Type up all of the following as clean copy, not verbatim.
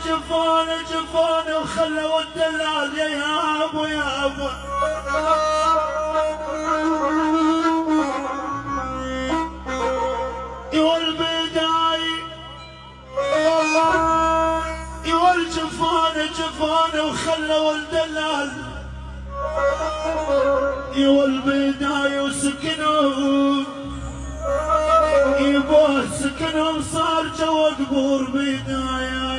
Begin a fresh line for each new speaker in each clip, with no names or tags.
جفاني وخلوا الدلال يا ابو يا ابو. والبداية جفاني وخلوا الدلال والبداية وسكنوا يبوه سكنهم صار جوا قبور بداية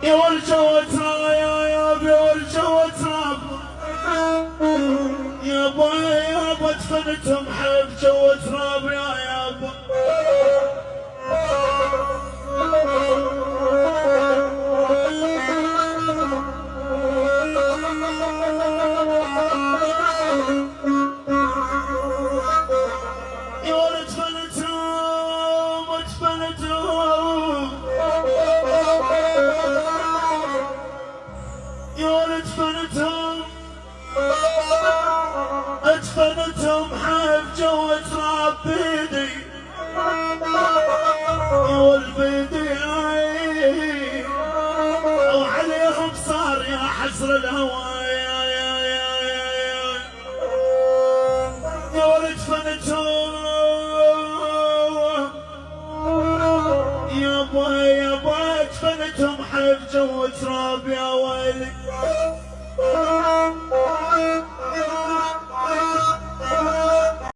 يا والجو تراب يا والجو تراب يابا دفنتهم حب جو تراب يابا. ادفنتهم حب جو تراب بيدي والبيدي وعليهم صار يا حسر الهوى يا ولد فنتهم يابا ادفنتهم حب جو تراب يا